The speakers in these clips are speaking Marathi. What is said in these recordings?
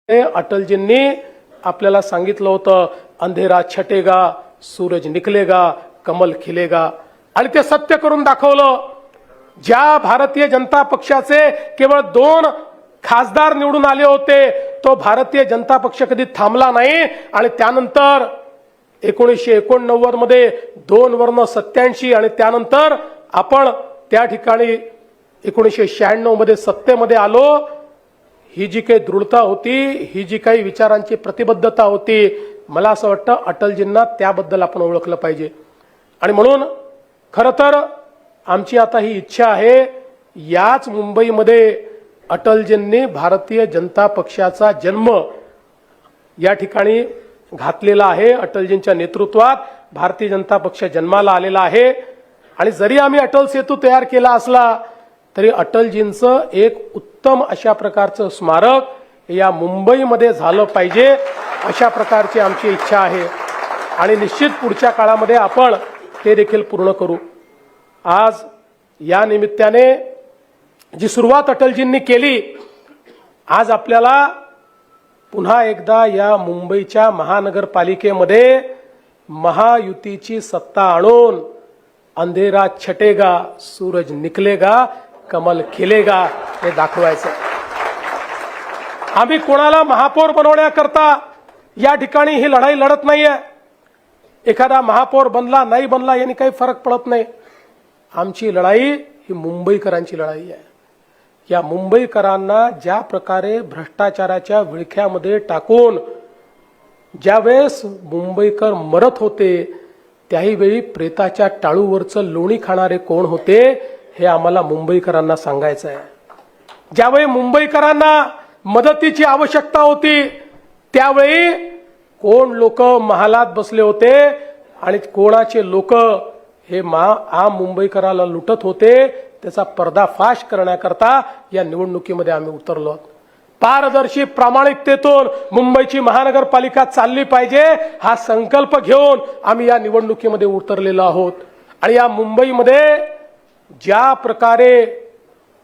अटलजींनी आपल्याला सांगितलं होतं, अंधेरा छटेगा, सूरज निकलेगा, कमल खिलेगा, आणि ते सत्य करून दाखवलं. ज्या भारतीय जनता पक्षाचे केवळ 2 खासदार निवडून आले होते, तो भारतीय जनता पक्ष कधी थांबला नाही. आणि त्यानंतर 1989 मध्ये 2 वर्ण 87 आणि त्यानंतर आपण त्या ठिकाणी 1996 मध्ये सत्तेमध्ये आलो. ही जी काही दृढता होती, ही जी काही विचारांची प्रतिबद्धता होती, मला असं वाटतं अटलजींना त्याबद्दल आपण ओळखलं पाहिजे. आणि म्हणून खरं तर आमची आता ही इच्छा आहे, याच मुंबईमध्ये अटलजींनी भारतीय जनता पक्षाचा जन्म या ठिकाणी घातलेला आहे. अटलजींच्या नेतृत्वात भारतीय जनता पक्ष जन्माला आलेला आहे. आणि जरी आम्ही अटल सेतू तयार केला असला तरी अटलजींचं एक उत्तम अशा प्रकारचं स्मारक या मुंबईमध्ये झालं पाहिजे, अशा प्रकारची आमची इच्छा आहे. आणि निश्चित पुढच्या काळामध्ये आपण ते देखील पूर्ण करू. आज या निमित्ताने जी सुरुवात अटलजींनी केली, आज आपल्याला पुन्हा एकदा या मुंबईच्या महानगरपालिकेमध्ये महायुतीची सत्ता आणून अंधेरा छटेगा, सूरज निकलेगा, कमल खिलेगा हे दाखवायचं. आम्ही कोणाला महापौर बनवण्याकरता या ठिकाणी ही लढाई लढत नाहीये. एखादा महापौर बनला नाही बनला याने काही फरक पडत नाही. आमची लढाई ही मुंबईकरांची लढाई आहे. या मुंबईकरांना ज्या प्रकारे भ्रष्टाचाराच्या विळख्यामध्ये टाकून ज्यावेळेस मुंबईकर मरत होते, त्याही वेळी प्रेताच्या टाळूवरचं लोणी खाणारे कोण होते हे आम्हाला मुंबईकरांना सांगायचं आहे. ज्यावेळी मुंबईकरांना मदतीची आवश्यकता होती, त्यावेळी कोण लोक महालात बसले होते आणि कोणाचे लोक हे आम मुंबईकराला लुटत होते, त्याचा पर्दाफाश करण्याकरता या निवडणुकीमध्ये आम्ही उतरलो. पारदर्शी प्रामाणिकतेतून मुंबईची महानगरपालिका चालली पाहिजे हा संकल्प घेऊन आम्ही या निवडणुकीमध्ये उतरलेलो आहोत. आणि या मुंबईमध्ये ज्या प्रकारे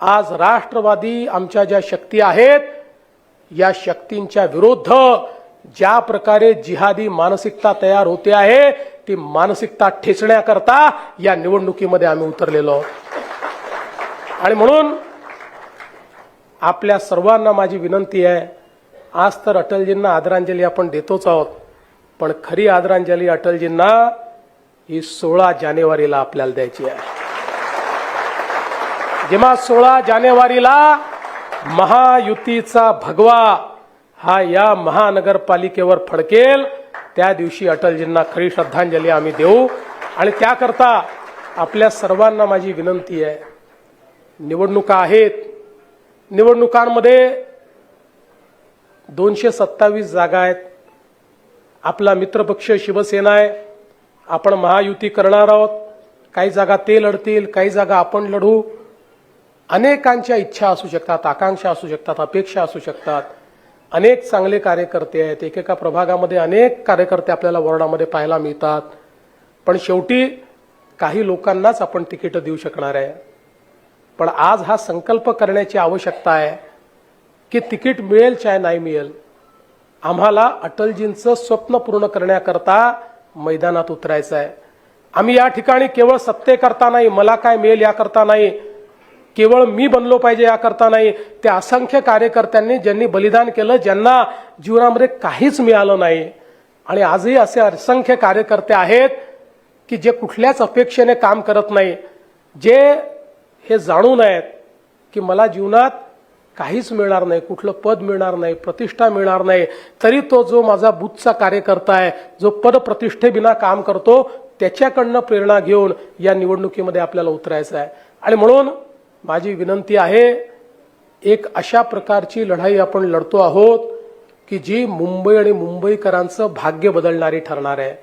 आज राष्ट्रवादी आमच्या ज्या शक्ती आहेत, या शक्तींच्या विरुद्ध ज्या प्रकारे जिहादी मानसिकता तयार होते आहे, ती मानसिकता ठेचण्याकरता या निवडणुकीमध्ये आम्ही उतरलेलो आहोत. आणि म्हणून आपल्या सर्वांना माझी विनंती आहे, आज तर अटलजींना आदरांजली आपण देतोच आहोत, पण खरी आदरांजली अटलजींना ही 16 जानेवारीला आपल्याला द्यायची आहे. जेव्हा 16 जानेवारीला महायुतीचा भगवा हा या महानगरपालिकेवर फडकेल, त्या दिवशी अटलजींना खरी श्रद्धांजली आम्ही देऊ. आणि त्याकरता आपल्या सर्वांना माझी विनंती आहे, निवडणुका आहेत, निवडणुकांमध्ये 227 जागा आहेत. आपला मित्रपक्ष शिवसेना आहे, आपण महायुती करणार आहोत. काही जागा ते लढतील, काही जागा आपण लढू. अनेकांच्या इच्छा असू शकतात, आकांक्षा असू शकतात, अपेक्षा असू शकतात. अनेक चांगले कार्यकर्ते आहेत, एकेका प्रभागामध्ये अनेक कार्यकर्ते आपल्याला वॉर्डामध्ये पाहायला मिळतात. पण शेवटी काही लोकांनाच आपण तिकीट देऊ शकणार आहे. पण आज हा संकल्प करण्याची आवश्यकता आहे की तिकीट मिळेल चाहे नाही मिळेल, आम्हाला अटलजींचं स्वप्न पूर्ण करण्याकरता मैदानात उतरायचं आहे. आम्ही या ठिकाणी केवळ सत्तेकरता नाही, मला काय मिळेल याकरता नाही, केवळ मी बनलो पाहिजे याकरता नाही. त्या असंख्य कार्यकर्त्यांनी ज्यांनी बलिदान केलं, ज्यांना जीवनामध्ये काहीच मिळालं नाही, आणि आजही असे असंख्य कार्यकर्ते आहेत की जे कुठल्याच अपेक्षेने काम करत नाही, जे हे जाणून आहेत की मला जीवनात काहीच मिळणार नाही, कुठलं पद मिळणार नाही, प्रतिष्ठा मिळणार नाही, तरी तो जो माझा बूथचा कार्यकर्ता आहे, जो पद प्रतिष्ठेबिना काम करतो, त्याच्याकडनं प्रेरणा घेऊन या निवडणुकीमध्ये आपल्याला उतरायचं आहे. आणि म्हणून माझी विनंती आहे, एक अशा प्रकारची लढाई आपण लढतो आहोत की जी मुंबई आणि मुंबईकरांचं भाग्य बदलणारी ठरणार आहे.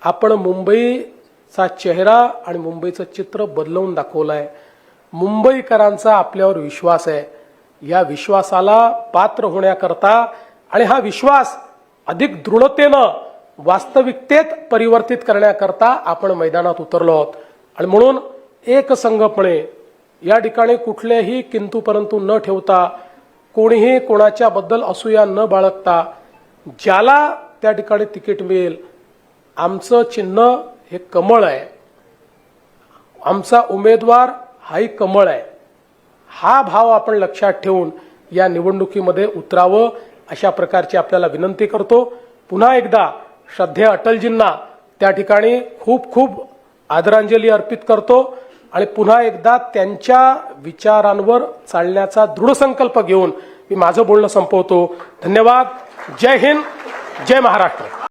आपण मुंबईचा चेहरा आणि मुंबईचं चित्र बदलवून दाखवलं आहे. मुंबईकरांचा आपल्यावर विश्वास आहे. या विश्वासाला पात्र होण्याकरता आणि हा विश्वास अधिक दृढतेनं वास्तविकतेत परिवर्तित करण्याकरता आपण मैदानात उतरलो आहोत. आणि म्हणून एकसंघपणे या ठिकाणी कुठलेही किंतु परंतु न ठेवता कोणीही कोणाच्या बद्दल असूया न बाळगता ज्याला त्या ठिकाणी तिकीट मिळेल, आमचं चिन्ह हे कमळ आहे, आमचा उमेदवार हाही कमळ आहे, हा भाव आपण लक्षात ठेवून या निवडणुकीमध्ये उतरावं अशा प्रकारची आपल्याला विनंती करतो। पुन्हा एकदा श्रद्धेय अटलजींना त्या ठिकाणी खूप खूप आदरांजली अर्पित करतो आणि पुन्हा एकदा त्यांच्या विचारांवर चालण्याचा दृढ संकल्प घेऊन मी माझं बोलणं संपवतो। धन्यवाद। जय हिंद, जय महाराष्ट्र।